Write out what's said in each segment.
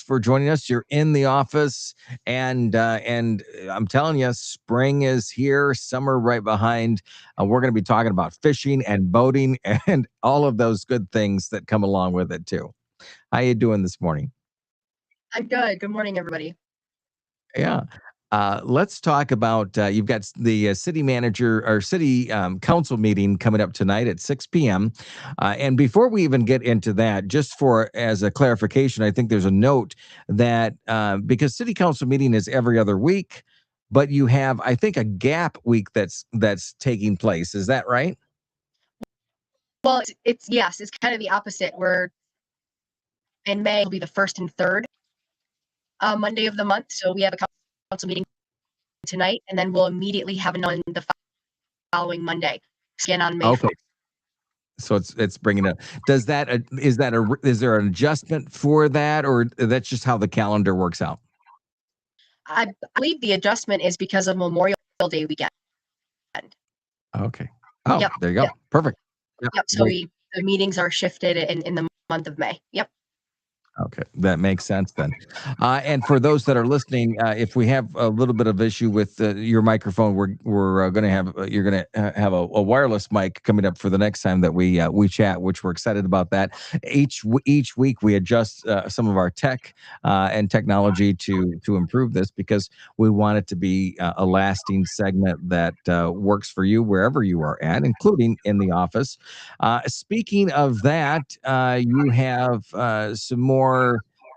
for joining us. You're in the office, and I'm telling you, spring is here, summer right behind. We're going to be talking about fishing and boating and all of those good things that come along with it too. How you doing this morning? I'm good. Good morning, everybody. Yeah. Let's talk about you've got the city manager or city council meeting coming up tonight at 6 p.m. And before we even get into that, just for as a clarification, I think there's a note that because city council meeting is every other week, but you have, I think, a gap week that's taking place. Is that right? Well, yes, it's kind of the opposite. Where in May will be the first and third Monday of the month. So we have a council meeting tonight, and then we'll immediately have another the following Monday. Again on May 4th. So it's bringing it. Is there an adjustment for that, or that's just how the calendar works out? I believe the adjustment is because of Memorial Day weekend. Okay. Oh, Yep. there you go. Yep. Perfect. Yep. So the meetings are shifted in the month of May. Yep. Okay, that makes sense then. And for those that are listening, if we have a little bit of issue with your microphone, we're going to have you're going to have a wireless mic coming up for the next time that we chat, which we're excited about that. Each week we adjust some of our tech and technology to improve this because we want it to be a lasting segment that works for you wherever you are at, including in the office. Speaking of that, you have some more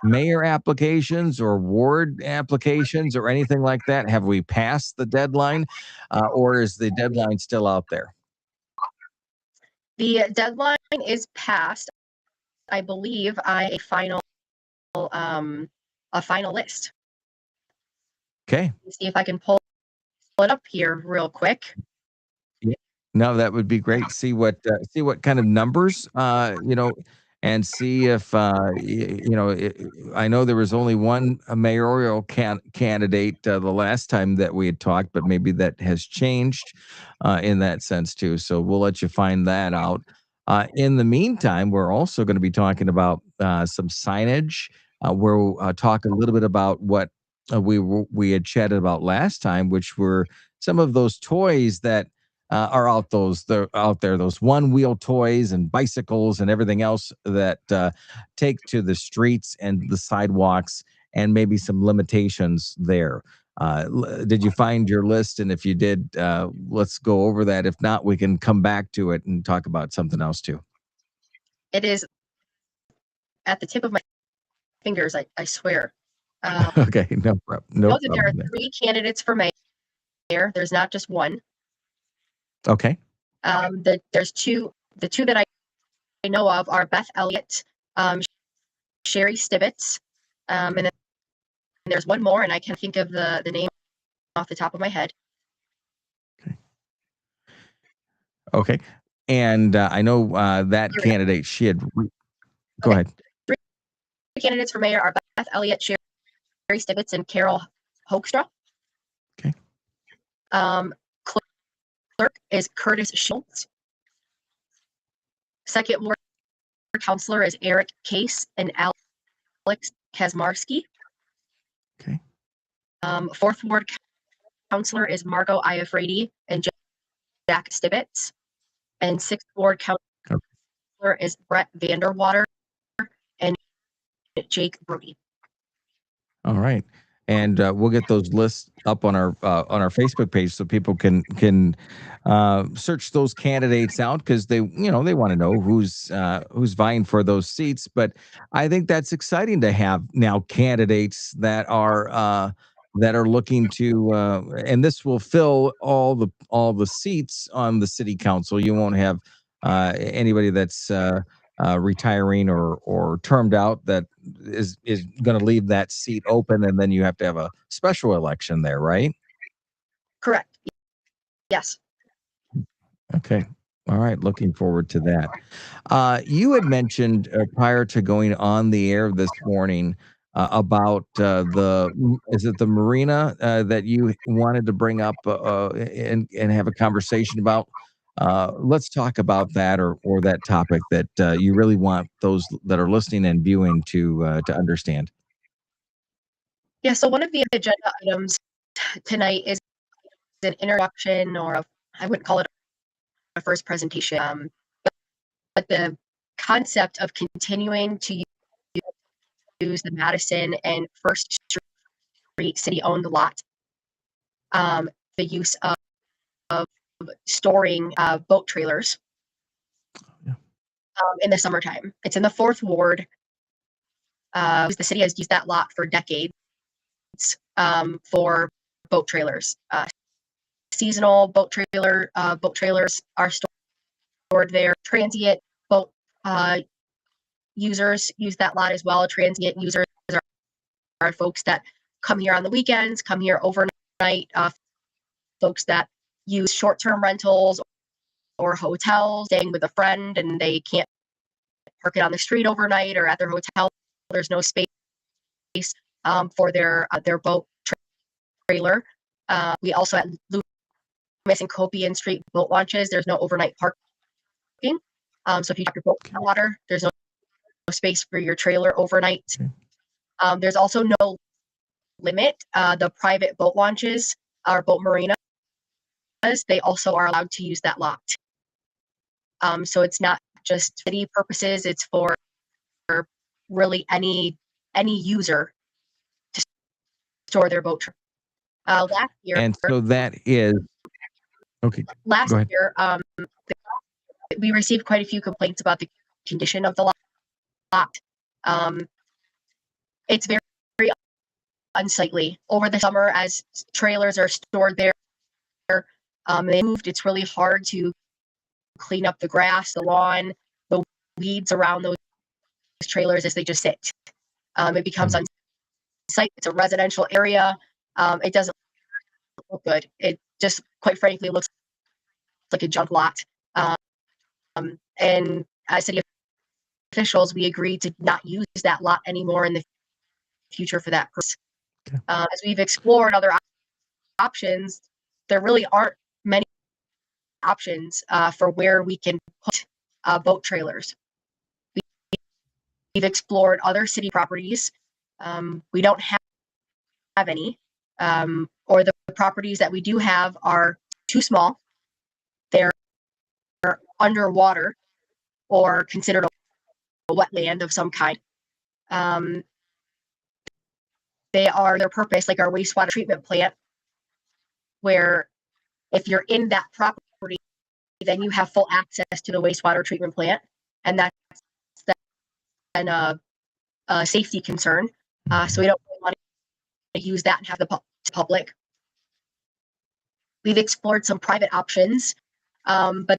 mayor applications or ward applications or anything like that? Have we passed the deadline, or is the deadline still out there? The deadline is passed. I believe a final list. Okay. Let's see if I can pull it up here real quick. Yeah. No, that would be great. See what kind of numbers, and see if I know there was only one mayoral candidate the last time that we had talked, but maybe that has changed in that sense too. So we'll let you find that out. In the meantime, we're also going to be talking about some signage. We'll talk a little bit about what we had chatted about last time, which were some of those toys that are they're out there, those one wheel toys and bicycles and everything else that take to the streets and the sidewalks, and maybe some limitations there. Did you find your list? And if you did, let's go over that. If not, we can come back to it and talk about something else too. It is at the tip of my fingers, I swear. Okay, no problem. No problem. There are 3 candidates for mayor. There's not just one. Okay. There's 2. The 2 that I know of are Beth Elliott, Sherry Stibbets, and then there's one more, and I can't think of the name off the top of my head. Okay. And I know that candidate, she had. Go ahead. 3 candidates for mayor are Beth Elliott, Sherry Stibbets, and Carol Hoekstra. Okay. Clerk is Curtis Schultz. Second ward counselor is Eric Case and Alex Kazmarski. Okay. Fourth ward counselor is Margot Iafredi and Jack Stibbets. And sixth ward counselor is Brett Vanderwater and Jake Brody. All right. And we'll get those lists up on our Facebook page so people can search those candidates out, because they want to know who's vying for those seats. But I think that's exciting to have now candidates that are looking to, and this will fill all the seats on the city council. You won't have anybody that's retiring or termed out that is going to leave that seat open, and then you have to have a special election there, right? Correct. Yes. Okay. All right. Looking forward to that. You had mentioned prior to going on the air this morning about is it the marina that you wanted to bring up and have a conversation about? Let's talk about that or that topic that you really want those that are listening and viewing to understand. Yeah, so one of the agenda items tonight is an introduction, or I wouldn't call it a first presentation, but the concept of continuing to use the Madison and First Street city-owned lot, the use of storing boat trailers in the summertime. It's in the 4th Ward. The city has used that lot for decades for boat trailers. Seasonal boat trailers are stored there. Transient boat users use that lot as well. Transient users are folks that come here on the weekends, come here overnight, folks that use short-term rentals or hotels, staying with a friend, and they can't park it on the street overnight or at their hotel. There's no space for their boat trailer. We also at Loomis and Copian Street boat launches, there's no overnight parking. So if you have your boat in the water, there's no space for your trailer overnight. There's also no limit. The private boat launches or boat marinas, they also are allowed to use that lot. So it's not just city purposes, it's for really any user to store their boat. Last year, And so that is okay. Last year, we received quite a few complaints about the condition of the lot. It's very, very unsightly. Over the summer, as trailers are stored there, they moved. It's really hard to clean up the grass, the lawn, the weeds around those trailers as they just sit. It becomes unsightly. It's a residential area. It doesn't look good. It just, quite frankly, looks like a junk lot. And as city officials, we agreed to not use that lot anymore in the future for that purpose. As we've explored other options, there really aren't many options for where we can put boat trailers. We've explored other city properties. We don't have any, or the properties that we do have are too small. They're underwater or considered a wetland of some kind. They are their purpose, like our wastewater treatment plant, where if you're in that property, then you have full access to the wastewater treatment plant, and that's then a safety concern. So we don't really want to use that and have the public. We've explored some private options, but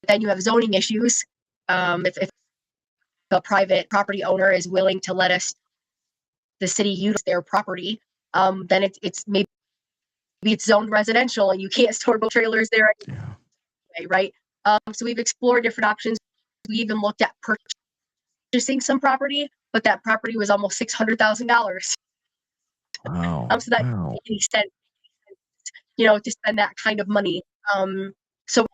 then you have zoning issues. If the private property owner is willing to let us, the city, use their property, then it's maybe it's zoned residential and you can't store boat trailers there anyway, right? So we've explored different options. We even looked at purchasing some property, but that property was almost $600,000. Wow. So that doesn't make any sense, to spend that kind of money. So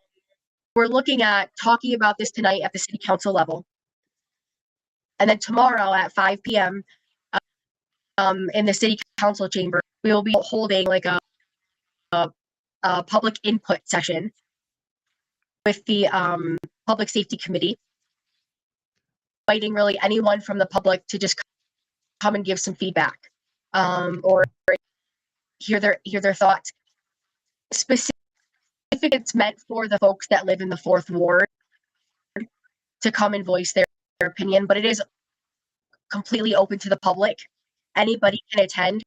we're looking at talking about this tonight at the city council level. And then tomorrow at 5 p.m. In the city council chamber, we will be holding like a public input session with the public safety committee, inviting really anyone from the public to just come and give some feedback, or hear their thoughts. Specific, it's meant for the folks that live in the 4th Ward to come and voice their opinion, but it is completely open to the public. Anybody can attend.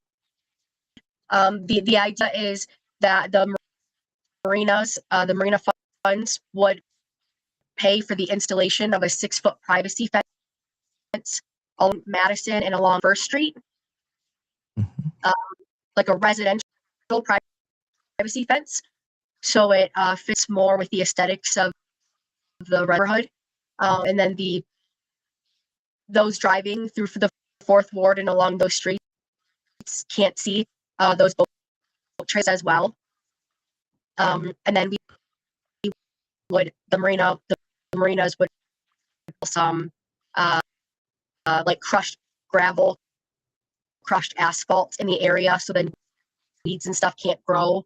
The idea is that the marinas, the marina funds would pay for the installation of a 6-foot privacy fence on Madison and along First Street, like a residential privacy fence. So it fits more with the aesthetics of the neighborhood. And then those driving through the 4th Ward and along those streets can't see those boat trails as well. And then the marinas would some like crushed gravel, crushed asphalt in the area, so then weeds and stuff can't grow.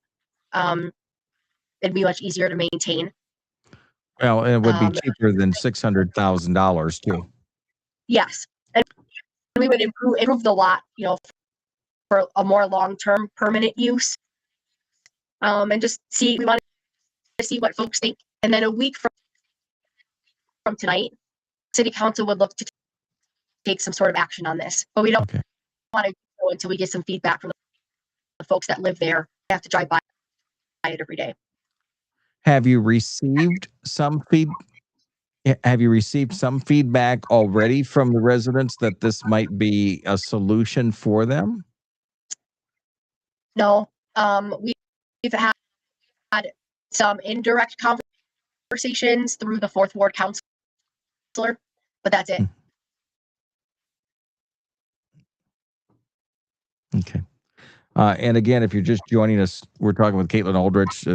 It'd be much easier to maintain. Well, it would be cheaper than $600,000 too. Yes, and we would improve the lot, for a more long-term permanent use. And just see, we want to see what folks think. And then a week from tonight, City Council would look to take some sort of action on this. But we don't want to go until we get some feedback from the folks that live there. They have to drive by it every day. Have you received some feedback already from the residents that this might be a solution for them? No, we've had some indirect conversations through the Fourth Ward Councilor, but that's it. Okay. And again, if you're just joining us, we're talking with Kaitlyn Aldrich,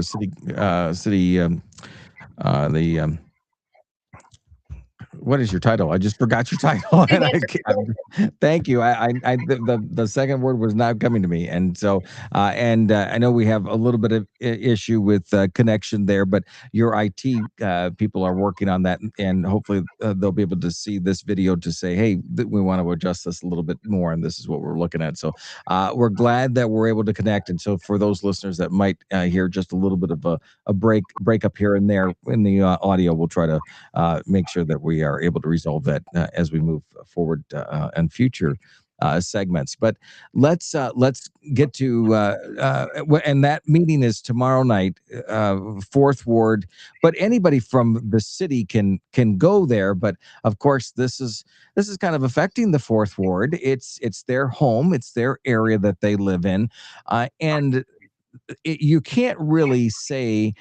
what is your title? I just forgot your title. Thank you. The second word was not coming to me, and so I know we have a little bit of issue with connection there, but your IT people are working on that, and hopefully they'll be able to see this video to say, hey, we want to adjust this a little bit more, and this is what we're looking at. So we're glad that we're able to connect, and so for those listeners that might hear just a little bit of a break up here and there in the audio, we'll try to make sure that we are able to resolve that as we move forward in future segments. But let's get to and that meeting is tomorrow night, Fourth Ward. But anybody from the city can go there. But of course, this is kind of affecting the Fourth Ward. It's their home, it's their area that they live in, and you can't really say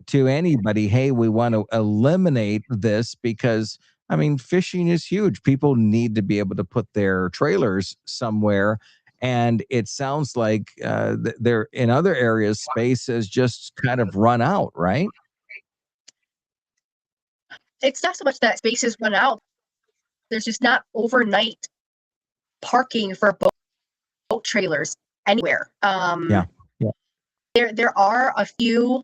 to anybody, hey, we want to eliminate this, because I mean, fishing is huge. People need to be able to put their trailers somewhere. And it sounds like there in other areas, space has just kind of run out, right? It's not so much that space has run out. There's just not overnight parking for boat trailers anywhere. Yeah. There are a few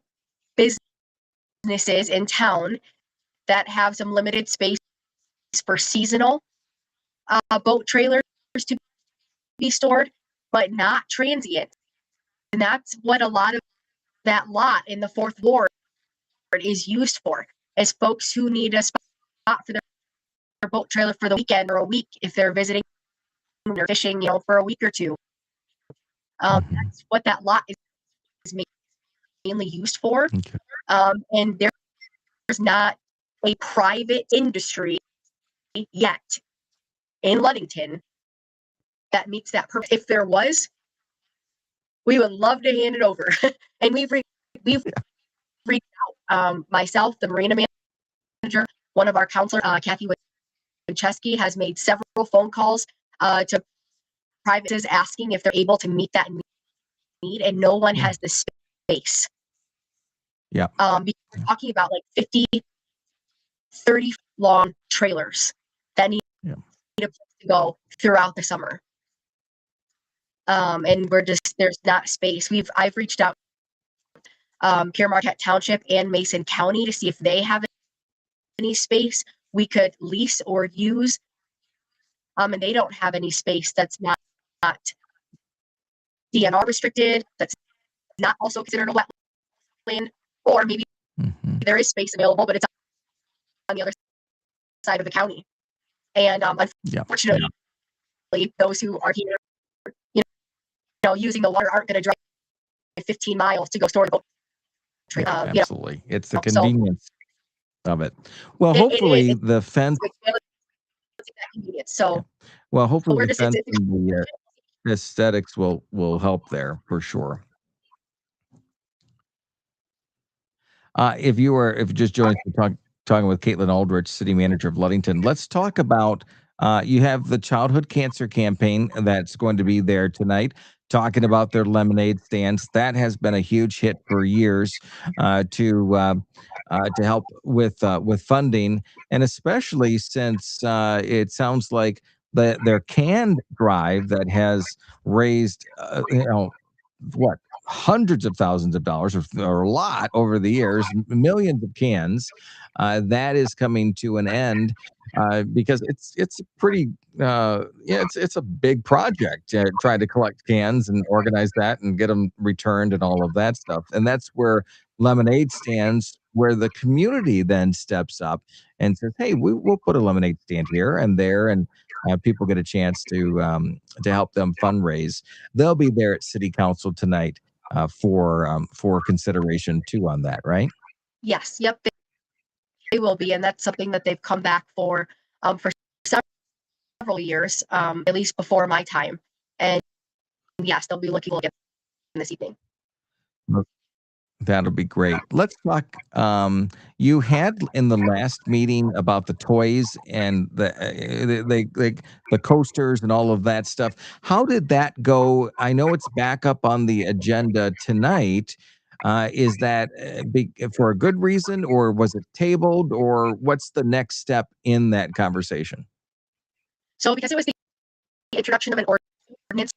businesses in town that have some limited space for seasonal boat trailers to be stored, but not transient. And that's what a lot of that lot in the Fourth Ward is used for, is folks who need a spot for their boat trailer for the weekend or a week if they're visiting or fishing, for a week or two. That's what that lot is mainly used for. Okay. And there's not a private industry yet in Ludington that meets that purpose. If there was, we would love to hand it over. And we've reached out. Myself, the marina manager, one of our counselors, Kathy Winchesky, has made several phone calls to privates asking if they're able to meet that need, and no one has the space. Yeah. Because we're talking about like 50, 30 long trailers that need a place to go throughout the summer. And there's not space. I've reached out Pierre Marquette Township and Mason County to see if they have any space we could lease or use. And they don't have any space that's not DNR restricted, that's not also considered a wetland, or maybe there is space available, but it's on the other side of the county. And unfortunately, those who are here, using the water aren't going to drive 15 miles to go store the boat. Absolutely. It's the convenience of it. Well, hopefully the fence. Well, hopefully the fence and the aesthetics will help there for sure. If you just joined us, talking with Kaitlyn Aldrich, City Manager of Ludington, let's talk about you have the Childhood Cancer Campaign that's going to be there tonight, talking about their lemonade stands. That has been a huge hit for years to help with funding, and especially since it sounds like their canned drive that has raised, what, hundreds of thousands of dollars, or a lot over the years, millions of cans. That is coming to an end because it's a pretty yeah, it's a big project to try to collect cans and organize that and get them returned and all of that stuff. And that's where lemonade stands, where the community then steps up and says, "Hey, we'll put a lemonade stand here and there," and people get a chance to help them fundraise. They'll be there at City Council tonight for consideration too on that, right? Yes, yep, they will be, and that's something that they've come back for several years, at least before my time. And yes, they'll be looking at this evening. That'll be great. Let's talk. You had in the last meeting about the toys and the coasters and all of that stuff. How did that go? I know it's back up on the agenda tonight. Is that for a good reason, or was it tabled, or what's the next step in that conversation? So because it was the introduction of an ordinance,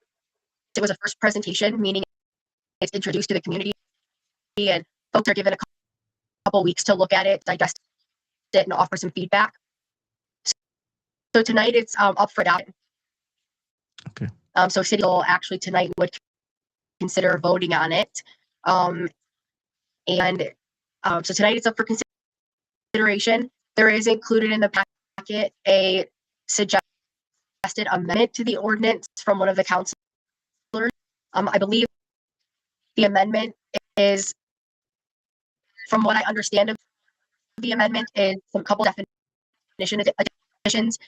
it was a first presentation, meaning it's introduced to the community, and folks are given a couple weeks to look at it, digest it, and offer some feedback. So tonight it's up for adoption. Okay. So City will actually tonight would consider voting on it. And so tonight it's up for consideration. There is included in the packet a suggested amendment to the ordinance from one of the councilors. I believe the amendment is, from what I understand of the amendment, is some couple definition additions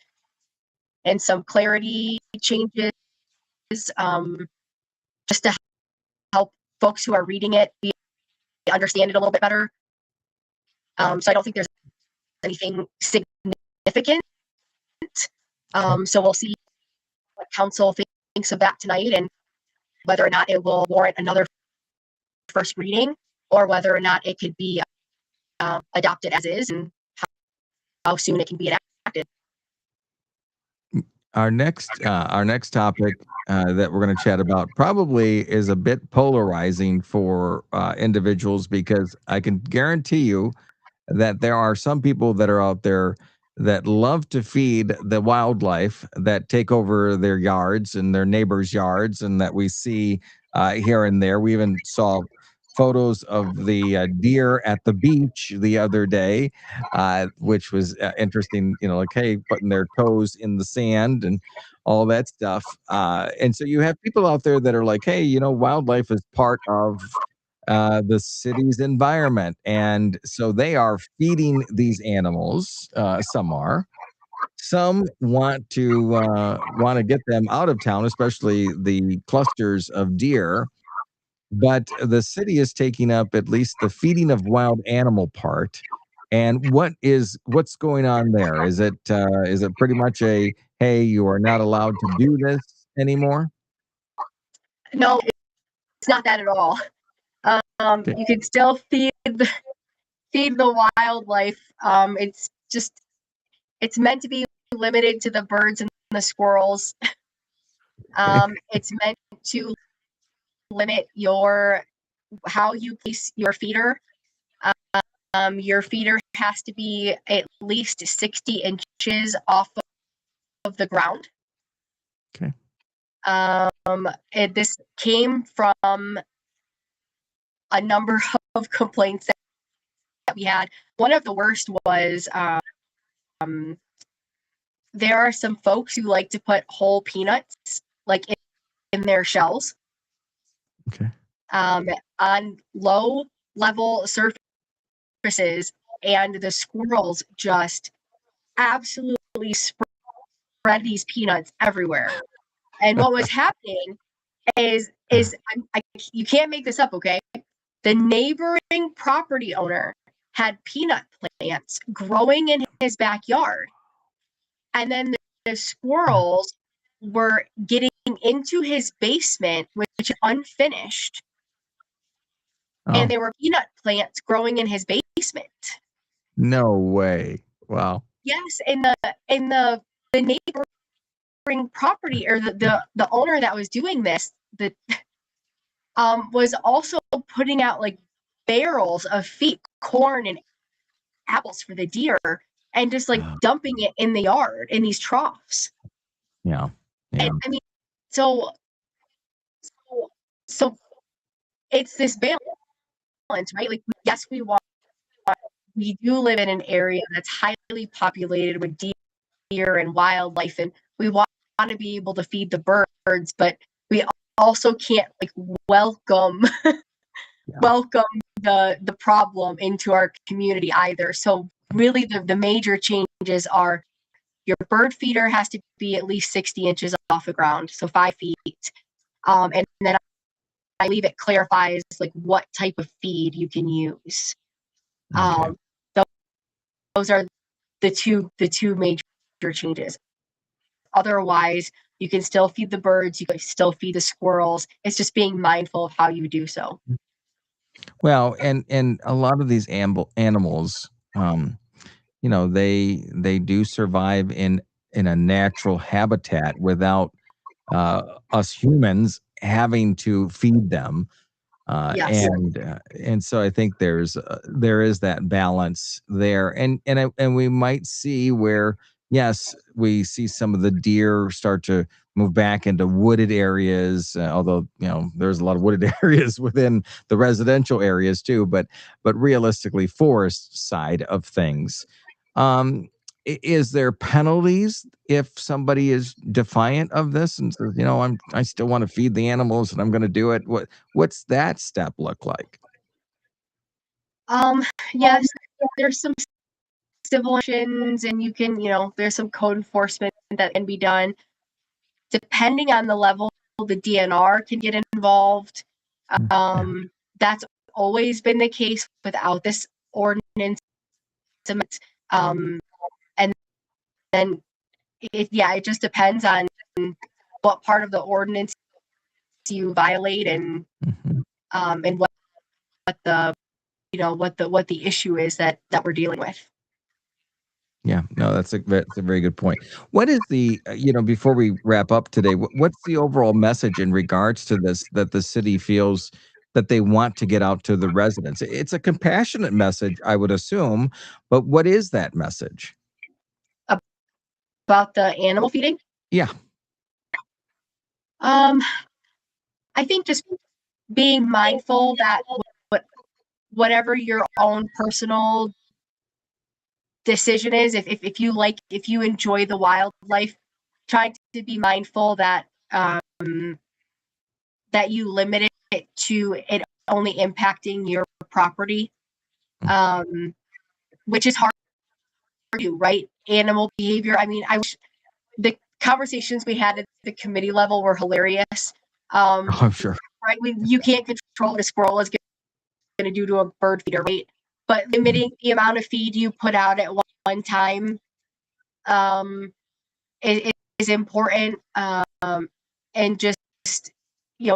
and some clarity changes, just to help folks who are reading it understand it a little bit better. So I don't think there's anything significant. So we'll see what council thinks of that tonight, and whether or not it will warrant another first reading, or whether or not it could be adopted as is, and how soon it can be enacted. Our next topic that we're going to chat about probably is a bit polarizing for individuals, because I can guarantee you that there are some people that are out there that love to feed the wildlife that take over their yards and their neighbors' yards, and that we see here and there. We even saw photos of the deer at the beach the other day, which was interesting. You know, like, hey, putting their toes in the sand and all that stuff. And so you have people out there that are like, hey, wildlife is part of the city's environment, and so they are feeding these animals. Some are. Some want to get them out of town, especially the clusters of deer. But the city is taking up at least the feeding of wild animal part. And what's going on there? Is it pretty much a, hey, you are not allowed to do this anymore? No, it's not that at all. Okay. You can still feed the wildlife. It's meant to be limited to the birds and the squirrels. It's meant to limit how you place your feeder. Your feeder has to be at least 60 inches off of the ground. Okay. This came from a number of complaints that we had. One of the worst was there are some folks who like to put whole peanuts, like, in their shells. Okay. On low level surfaces, and the squirrels just absolutely spread these peanuts everywhere. And what was happening is you can't make this up, okay? The neighboring property owner had peanut plants growing in his backyard, and then the squirrels were getting into his basement, which is unfinished. Oh, And there were peanut plants growing in his basement. no way. Wow. Yes, and the neighbor neighboring property, or the owner that was doing this, was also putting out like barrels of feed, corn and apples for the deer, and just like dumping it in the yard in these troughs. Yeah. And I mean, so it's this balance, right? Like, yes, we do live in an area that's highly populated with deer and wildlife, and we want to be able to feed the birds, but we also can't like welcome the problem into our community either. So really the major changes are your bird feeder has to be at least 60 inches off the ground, so 5 feet. And then I believe it clarifies like what type of feed you can use. Okay. Those are the two major changes. Otherwise, you can still feed the birds, you can still feed the squirrels. It's just being mindful of how you do so. Well, and a lot of these animals, they do survive in a natural habitat without us humans having to feed them. Yes. And so I think there is that balance there, and we might see where, yes, we see some of the deer start to move back into wooded areas, although there's a lot of wooded areas within the residential areas too, but realistically forest side of things. um is there penalties if somebody is defiant of this and says, I still want to feed the animals and I'm going to do it? What's that step look like? Yes, there's some civil actions, and you can, there's some code enforcement that can be done. Depending on the level, the DNR can get involved. That's always been the case without this ordinance. And then it just depends on what part of the ordinance you violate, and and what the what the issue is that we're dealing with. Yeah, no, that's a very good point. What is before we wrap up today, what's the overall message in regards to this that the city feels that they want to get out to the residents? It's a compassionate message, I would assume, but what is that message? About the animal feeding? Yeah. I think just being mindful that whatever your own personal decision is, if you enjoy the wildlife, try to be mindful that that you limit it to it only impacting your property, which is hard to do, right? Animal behavior. I mean, the conversations we had at the committee level were hilarious. Oh, sure. Right? You can't control what a squirrel is going to do to a bird feeder, right? But limiting the amount of feed you put out at one time is important. And just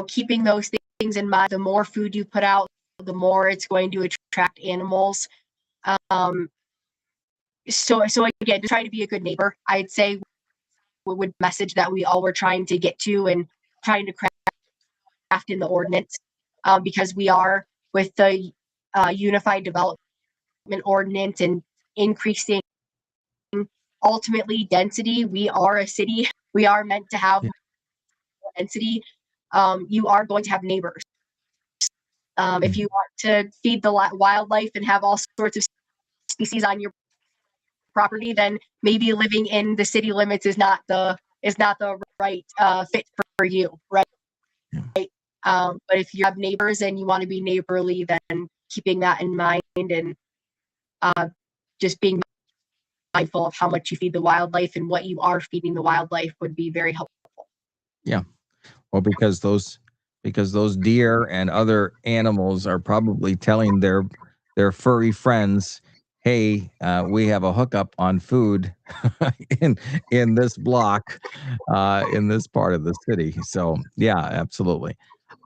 keeping those things in mind. The more food you put out, the more it's going to attract animals. So again, just try to be a good neighbor. I'd say would message that we all were trying to get to, and trying to craft in the ordinance, because we are with the unified development ordinance and increasing ultimately density. We are a city. We are meant to have density. You are going to have neighbors. If you want to feed the wildlife and have all sorts of species on your property, then maybe living in the city limits is not the right fit for you, right? But if you have neighbors and you want to be neighborly, then keeping that in mind, and just being mindful of how much you feed the wildlife and what you are feeding the wildlife would be very helpful. Yeah. Well, because those deer and other animals are probably telling their furry friends, "Hey, we have a hookup on food in this block, in this part of the city." So, yeah, absolutely.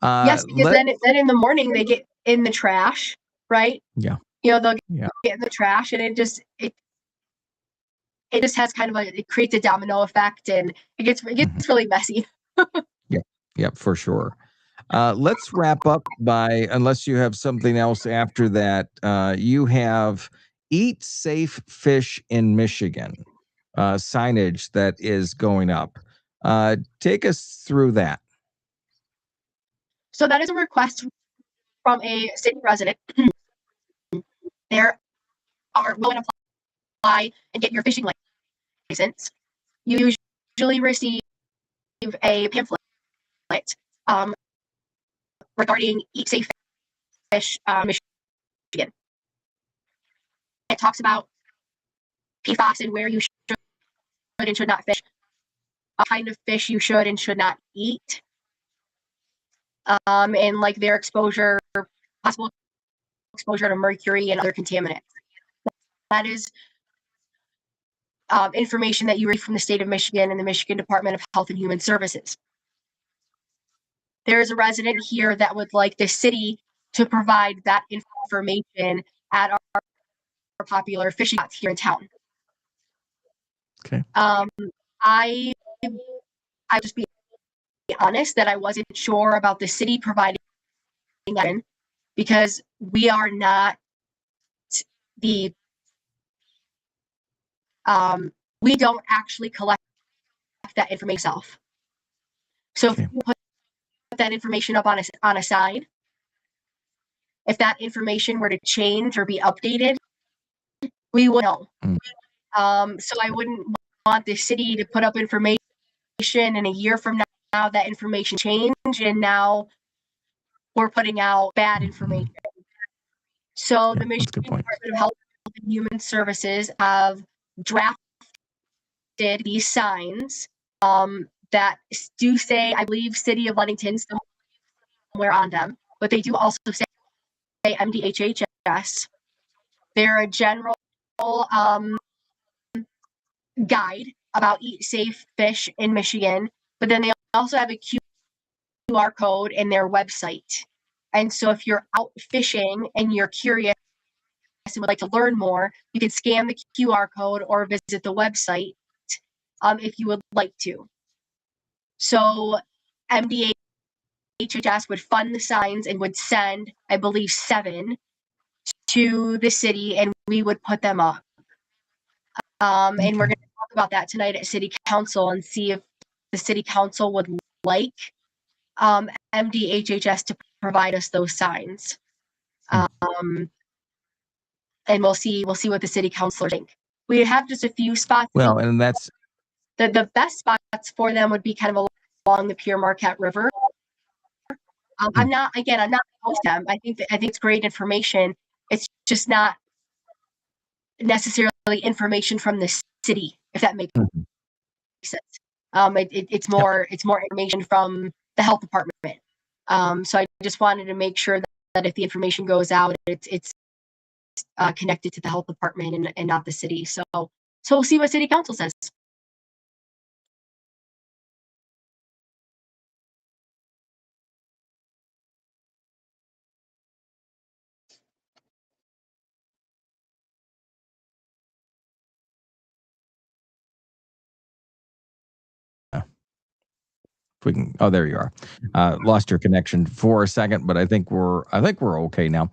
Yes, because Let then in the morning they get in the trash, right? Yeah. They'll Yeah. get in the trash, and it it just has kind of it creates a domino effect, and it gets really messy. Yep, for sure. Let's wrap up by, unless you have something else after that, you have Eat Safe Fish in Michigan signage that is going up. Take us through that. So that is a request from a city resident. There are willing to apply and get your fishing license. You usually receive a pamphlet um, regarding Eat Safe Fish Michigan. It talks about PFAS and where you should and should not fish, what kind of fish you should and should not eat, and like their possible exposure to mercury and other contaminants. That is information that you read from the state of Michigan and the Michigan Department of Health and Human Services. There is a resident here that would like the city to provide that information at our popular fishing spots here in town. Okay. I just be honest that I wasn't sure about the city providing that in, because we are not the we don't actually collect that information ourselves. So Okay. if you put that information up on a sign, if that information were to change or be updated, we would know. So I wouldn't want the city to put up information and a year from now that information changed and now we're putting out bad information. So the Michigan Department of Health and Human Services have drafted these signs that do say, I believe, City of Ludington somewhere on them, but they do also say MDHHS. They're a general guide about Eat Safe Fish in Michigan, but then they also have a QR code in their website. And so if you're out fishing and you're curious and would like to learn more, you can scan the QR code or visit the website if you would like to. So MDHHS would fund the signs and would send, I believe, 7 to the city, and we would put them up. And we're going to talk about that tonight at City Council and see if the City Council would like MDHHS to provide us those signs. And we'll see what the City Councilors think. We have just a few spots. Well, and that's the best spots for them would be kind of along the Pere Marquette River. I'm not opposed to them. I think it's great information. It's just not necessarily information from the city, if that makes sense. It's more information from the health department. So I just wanted to make sure that if the information goes out, it's connected to the health department and not the city. So we'll see what City Council says. we can, oh, there you are. Lost your connection for a second, but I think we're okay now.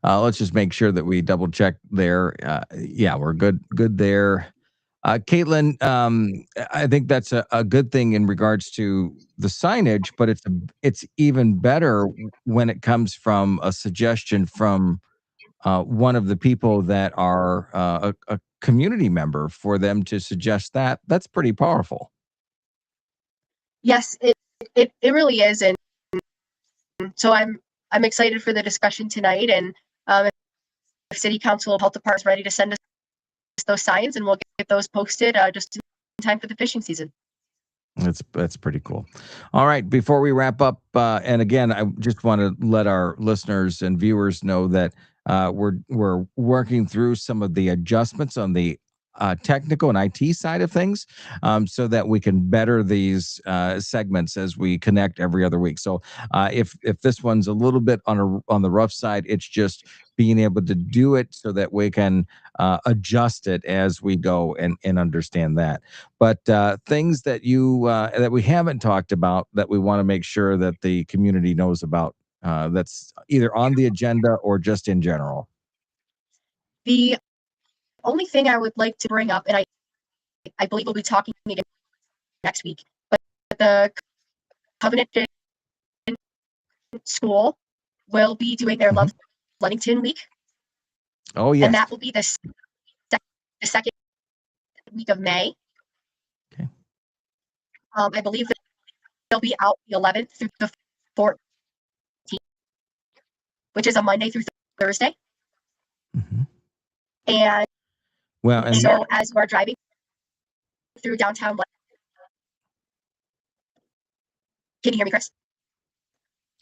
Let's just make sure that we double check there. Yeah, we're good there. Kaitlyn, I think that's a good thing in regards to the signage, but it's even better when it comes from a suggestion from one of the people that are a community member, for them to suggest that. That's pretty powerful. Yes, it really is, and so I'm excited for the discussion tonight. And if City Council and Health Department is ready to send us those signs, and we'll get those posted just in time for the fishing season. That's pretty cool. All right, before we wrap up, and again, I just want to let our listeners and viewers know that we're working through some of the adjustments on the technical and IT side of things, so that we can better these segments as we connect every other week. So if this one's a little bit on the rough side, it's just being able to do it so that we can adjust it as we go and understand that. But things that that we haven't talked about that we want to make sure that the community knows about, that's either on the agenda or just in general. The only thing I would like to bring up, and I believe we'll be talking again next week, but the Covenant School will be doing their Mhm. Love Ludington week, Oh and yes. that will be the second week of May. Okay. I believe that they'll be out the 11th through the 14th, which is a Monday through Thursday. Mhm. And Well, and so as we're driving through downtown, can you hear me, Chris?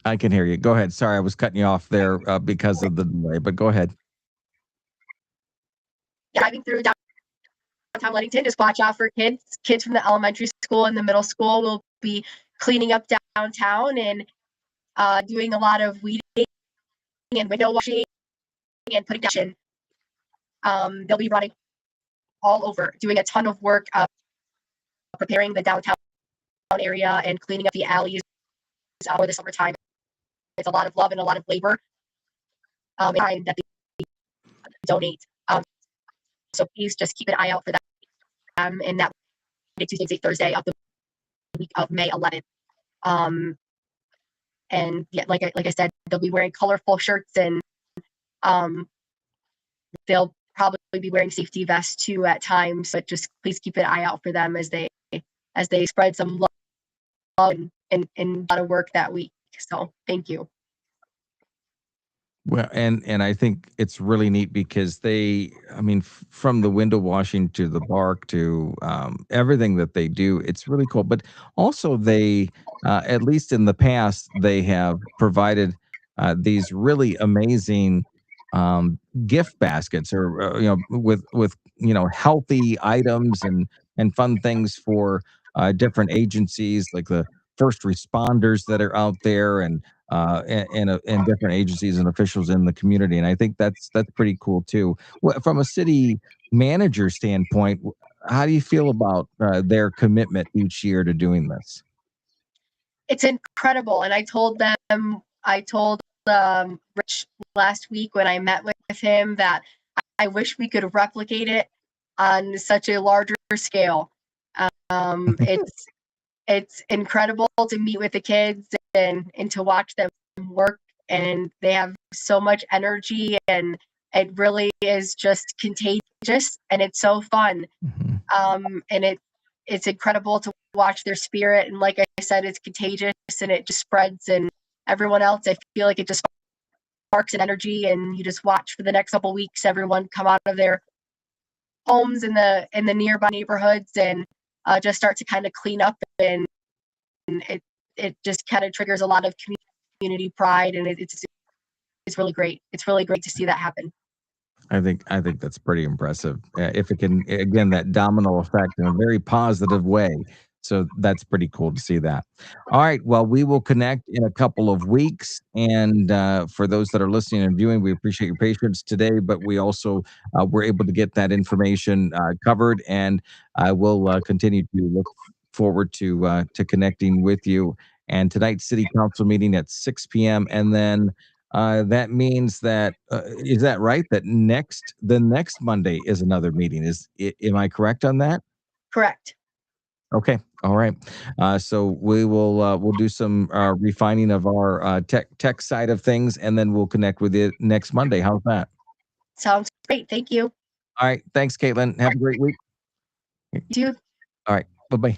I can hear you. Go ahead. Sorry, I was cutting you off there because of the delay, but go ahead. Driving through downtown Ludington, just watch out for kids. Kids from the elementary school and the middle school will be cleaning up downtown and doing a lot of weeding and window washing and putting down. They'll be running all over, doing a ton of work, preparing the downtown area and cleaning up the alleys over the summertime. It's a lot of love and a lot of labor time that they donate. So please just keep an eye out for them. And that Monday, Tuesday, Wednesday, Thursday of the week of May 11th. And yeah, like I said, they'll be wearing colorful shirts and they'll probably be wearing safety vests too at times. But just please keep an eye out for them as they spread some love and a lot of work that week. So thank you. Well, and I think it's really neat because I mean, from the window washing to the bark to everything that they do, it's really cool. But also, at least in the past, they have provided these really amazing gift baskets, or with healthy items and fun things for different agencies like the first responders that are out there, and different agencies and officials in the community. And I think that's pretty cool too. From a city manager standpoint, how do you feel about their commitment each year to doing this? It's incredible. And I told Rich last week when I met with him that I wish we could replicate it on such a larger scale. It's incredible to meet with the kids and to watch them work, and they have so much energy, and it really is just contagious, and it's so fun. Mhm. And it's incredible to watch their spirit, and like I said, it's contagious and it just spreads, and everyone else, I feel like it just sparks an energy, and you just watch for the next couple weeks everyone come out of their homes in the nearby neighborhoods and just start to kind of clean up, and it just kind of triggers a lot of community pride, and it's really great. It's really great to see that happen. I think that's pretty impressive. If it can, again, that domino effect in a very positive way. So that's pretty cool to see that. All right. Well, we will connect in a couple of weeks. And for those that are listening and viewing, we appreciate your patience today. But we also were able to get that information covered, and I will continue to look forward to connecting with you. And tonight's city council meeting at 6 p.m. And then that means that is that right? That the next Monday is another meeting. Am I correct on that? Correct. Okay, all right. So we'll do some refining of our tech side of things, and then we'll connect with you next Monday. How's that? Sounds great. Thank you. All right. Thanks, Kaitlyn. Have a great week. You too. All right. Bye bye.